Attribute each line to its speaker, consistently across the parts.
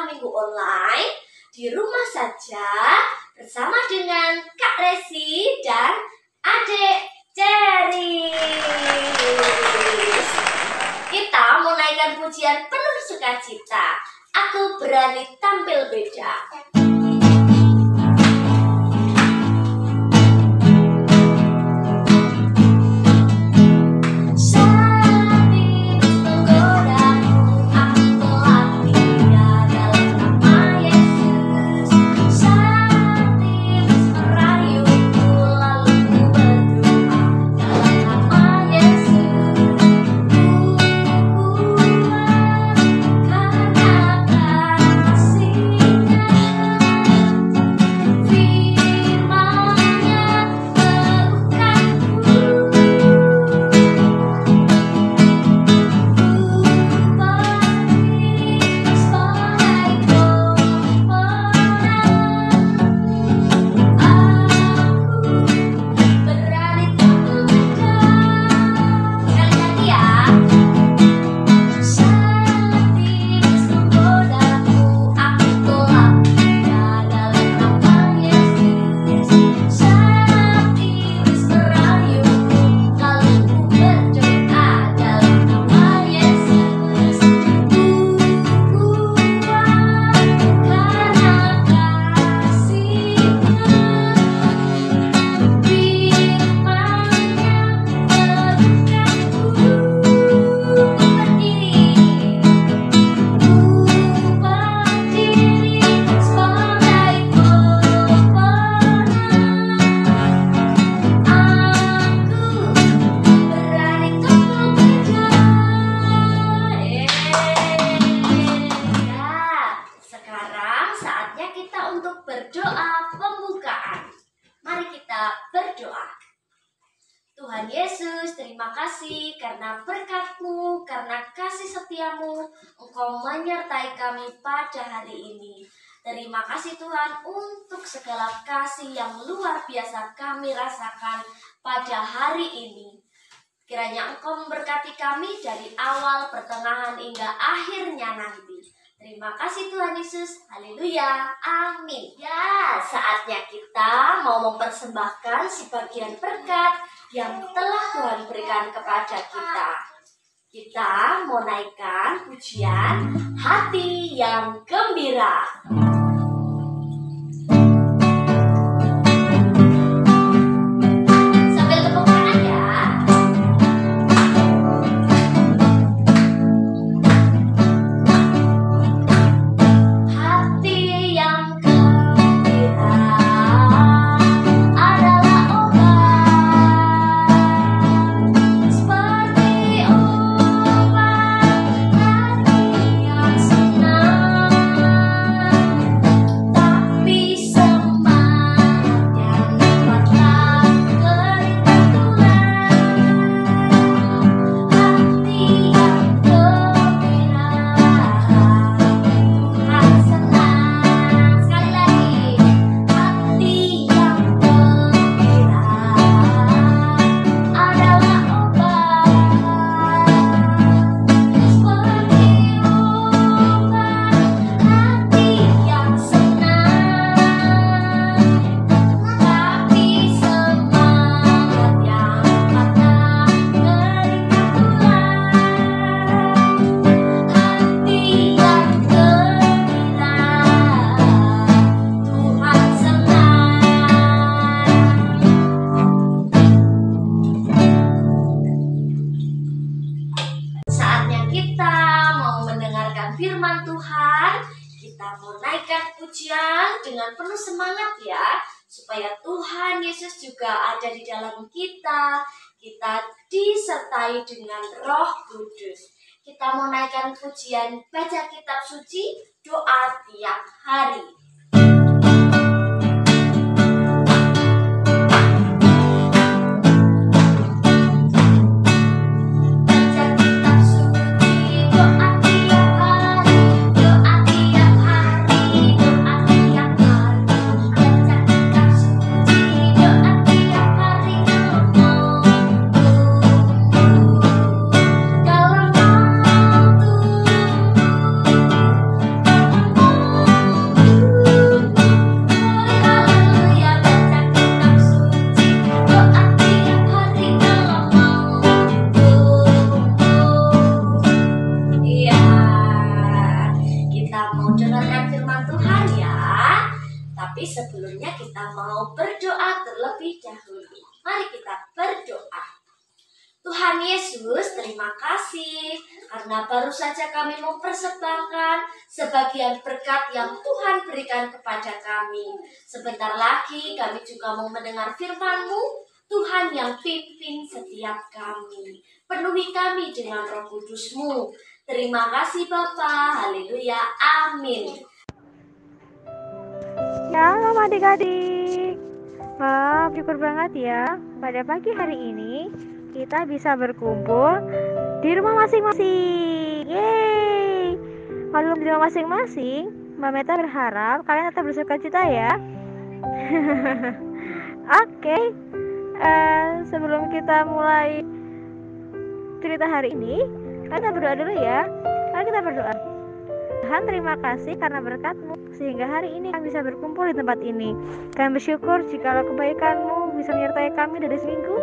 Speaker 1: Minggu Online di rumah saja bersama dengan Kak Resi dan Adik Cherry. Kita mau naikkan pujian penuh sukacita. Aku berani tampil beda. Berdoa pembukaan. Mari kita berdoa. Tuhan Yesus, terima kasih karena berkat-Mu, karena kasih setia-Mu, Engkau menyertai kami pada hari ini. Terima kasih Tuhan untuk segala kasih yang luar biasa kami rasakan pada hari ini. Kiranya Engkau memberkati kami dari awal, pertengahan, hingga akhirnya nanti. Terima kasih Tuhan Yesus. Haleluya. Amin. Ya, saatnya kita mau mempersembahkan sebagian berkat yang telah Tuhan berikan kepada kita. Kita mau naikkan pujian Hati yang Gembira. Firman Tuhan, kita mau naikkan pujian dengan penuh semangat ya, supaya Tuhan Yesus juga ada di dalam kita disertai dengan Roh Kudus. Kita mau naikkan pujian, baca kitab suci, doa tiap hari.
Speaker 2: Dalam waktu
Speaker 1: sebelumnya kita mau berdoa terlebih dahulu. Mari kita berdoa. Tuhan Yesus, terima kasih karena baru saja kami mempersembahkan sebagian berkat yang Tuhan berikan kepada kami. Sebentar lagi kami juga mau mendengar firman-Mu, Tuhan yang pimpin setiap kami. Penuhi kami dengan Roh Kudus-Mu. Terima kasih Bapa. Haleluya. Amin.
Speaker 2: Shalom adik-adik. Wah, syukur banget ya. Pada pagi hari ini kita bisa berkumpul di rumah masing-masing. Yeay. Kalau di rumah masing-masing, Mbak Meta berharap kalian tetap bersuka cita ya. Oke. Sebelum kita mulai cerita hari ini, kita berdoa dulu ya. Mari kita berdoa. Tuhan, terima kasih karena berkat-Mu sehingga hari ini kami bisa berkumpul di tempat ini. Kami bersyukur jikalau kebaikan-Mu bisa menyertai kami dari seminggu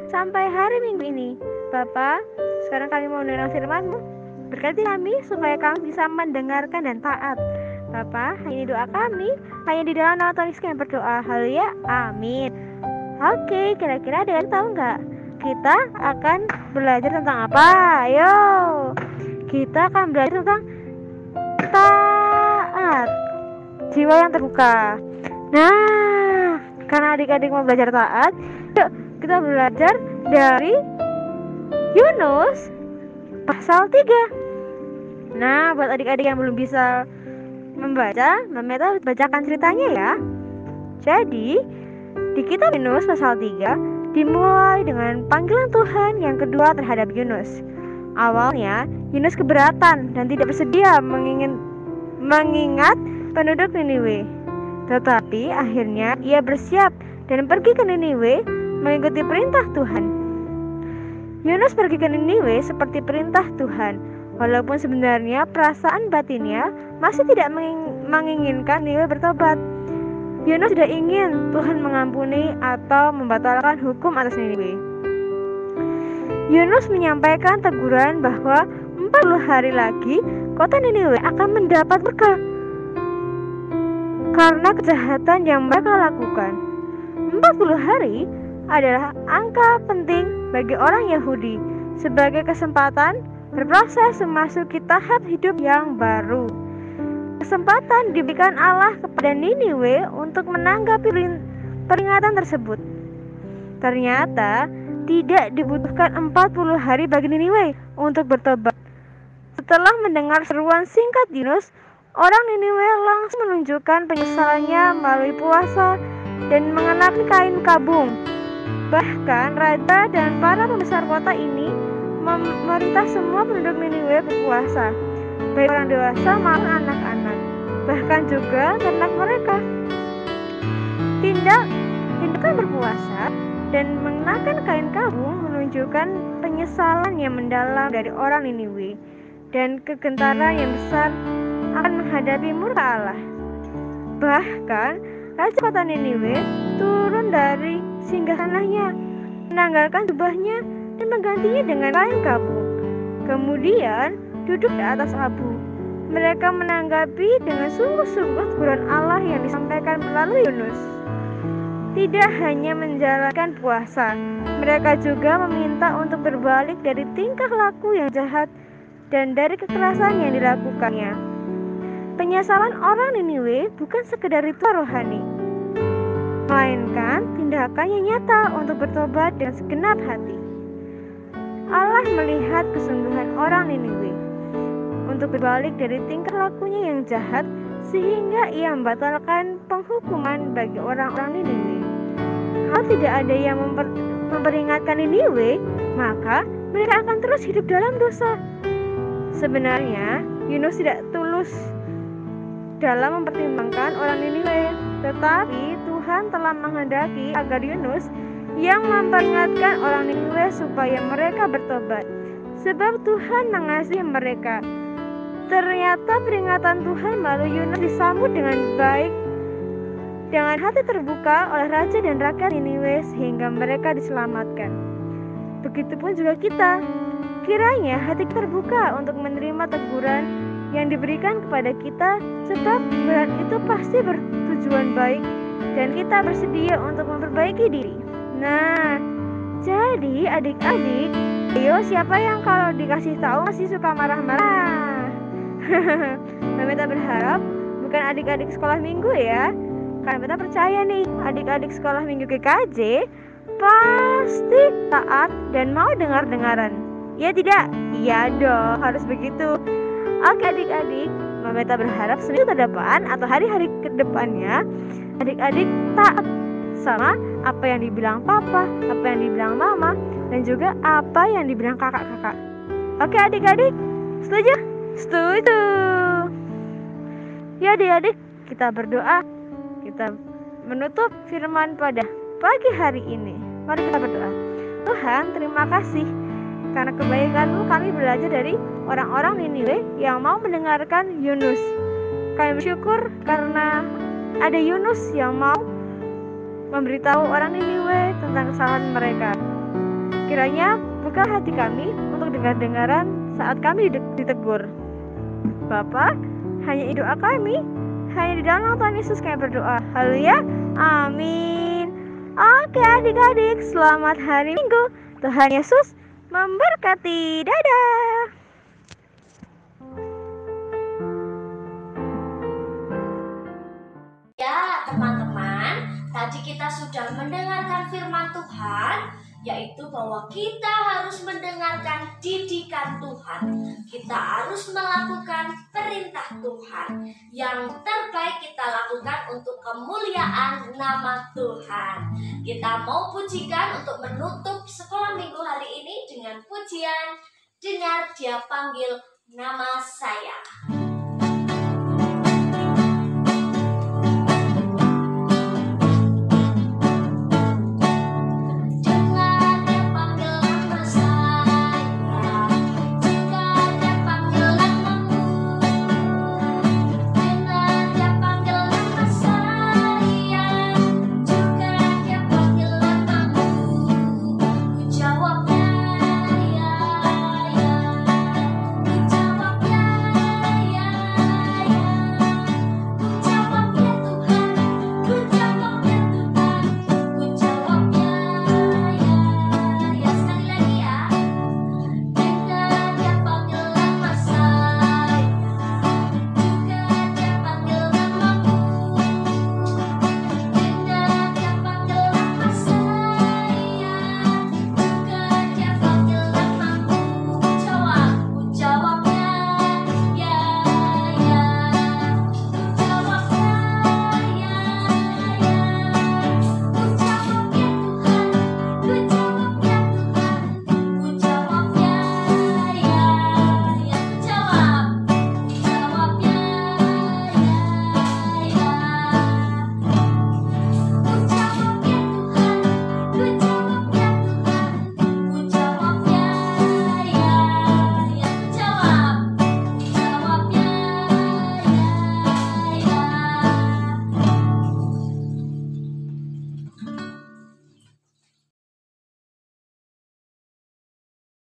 Speaker 2: sampai hari Minggu ini. Bapa, sekarang kami mau mendengar firman-Mu. Berkati kami supaya kami bisa mendengarkan dan taat. Bapa, ini doa kami. Hanya di dalam nama Tuhan Yesus kami berdoa. Haleluya. Amin. Oke, kira-kira ada yang tahu nggak? Kita akan belajar tentang apa? Ayo. Kita akan belajar tentang taat, jiwa yang terbuka. Nah, karena adik-adik mau belajar taat, yuk kita belajar dari Yunus pasal 3. Nah, buat adik-adik yang belum bisa membaca, Mbak Meta bacakan ceritanya ya. Jadi, di kitab Yunus pasal 3 dimulai dengan panggilan Tuhan yang kedua terhadap Yunus. Awalnya, Yunus keberatan dan tidak bersedia mengingat penduduk Niniwe. Tetapi akhirnya ia bersiap dan pergi ke Niniwe mengikuti perintah Tuhan. Yunus pergi ke Niniwe seperti perintah Tuhan, walaupun sebenarnya perasaan batinnya masih tidak menginginkan Niniwe bertobat. Yunus tidak ingin Tuhan mengampuni atau membatalkan hukum atas Niniwe. Yunus menyampaikan teguran bahwa 40 hari lagi kota Niniwe akan mendapat berkah karena kejahatan yang mereka lakukan. 40 hari adalah angka penting bagi orang Yahudi sebagai kesempatan berproses memasuki tahap hidup yang baru. Kesempatan diberikan Allah kepada Niniwe untuk menanggapi peringatan tersebut. Ternyata tidak dibutuhkan 40 hari bagi Niniwe untuk bertobat. Setelah mendengar seruan singkat Yunus, orang Niniwe langsung menunjukkan penyesalannya melalui puasa dan mengenakan kain kabung. Bahkan raja dan para pembesar kota ini memerintah semua penduduk Niniwe berpuasa, baik orang dewasa maupun anak-anak, bahkan juga ternak mereka. Tindakan berpuasa dan mengenakan kain kabung menunjukkan penyesalan yang mendalam dari orang Niniwe dan kegentaran yang besar akan menghadapi murka Allah. Bahkan raja kota Niniwe turun dari singgasananya, menanggalkan jubahnya dan menggantinya dengan kain kabung. Kemudian duduk di atas abu. Mereka menanggapi dengan sungguh-sungguh teguran Allah yang disampaikan melalui Yunus. Tidak hanya menjalankan puasa, mereka juga meminta untuk berbalik dari tingkah laku yang jahat dan dari kekerasan yang dilakukannya. Penyesalan orang Niniwe bukan sekedar ritual rohani, melainkan tindakan yang nyata untuk bertobat dengan segenap hati. Allah melihat kesungguhan orang Niniwe untuk berbalik dari tingkah lakunya yang jahat, sehingga ia membatalkan penghukuman bagi orang-orang Niniwe. Kalau tidak ada yang memperingatkan Niniwe, maka mereka akan terus hidup dalam dosa. Sebenarnya, Yunus tidak tulus dalam mempertimbangkan orang Niniwe, tetapi Tuhan telah menghendaki agar Yunus yang memperingatkan orang Niniwe supaya mereka bertobat, sebab Tuhan mengasihi mereka. Ternyata peringatan Tuhan melalui Yunus disambut dengan baik, dengan hati terbuka oleh raja dan rakyat Niniwe sehingga mereka diselamatkan. Begitupun juga kita, kiranya hati terbuka untuk menerima teguran yang diberikan kepada kita, sebab teguran itu pasti bertujuan tujuan baik dan kita bersedia untuk memperbaiki diri. Nah, jadi adik-adik, ayo siapa yang kalau dikasih tahu masih suka marah-marah? Meta berharap bukan adik-adik sekolah minggu ya. Karena Meta percaya nih, adik-adik sekolah minggu GKJ pasti taat dan mau dengar-dengaran. Ya tidak? Iya dong, harus begitu. Oke adik-adik, Meta berharap seminggu ke depan atau hari-hari ke depannya adik-adik taat sama apa yang dibilang papa, apa yang dibilang mama, dan juga apa yang dibilang kakak-kakak. Oke adik-adik, setuju? Setuju. Ya adik-adik, kita berdoa. Kita menutup firman pada pagi hari ini. Mari kita berdoa. Tuhan, terima kasih karena kebaikan-Mu kami belajar dari orang-orang Niniwe yang mau mendengarkan Yunus. Kami bersyukur karena ada Yunus yang mau memberitahu orang Niniwe tentang kesalahan mereka. Kiranya buka hati kami untuk dengar-dengaran saat kami ditegur. Bapa, hanya doa kami, hanya di dalam nama Tuhan Yesus kami berdoa. Haleluya, amin. Oke adik-adik, selamat hari Minggu. Tuhan Yesus memberkati. Dadah.
Speaker 1: Ya teman-teman, tadi kita sudah mendengarkan firman Tuhan, yaitu bahwa kita harus mendengarkan didikan Tuhan. Kita harus melakukan perintah Tuhan. Yang terbaik kita lakukan untuk kemuliaan nama Tuhan. Kita mau pujikan untuk menutup sekolah minggu hari ini dengan pujian Dengar Dia Panggil Nama Saya.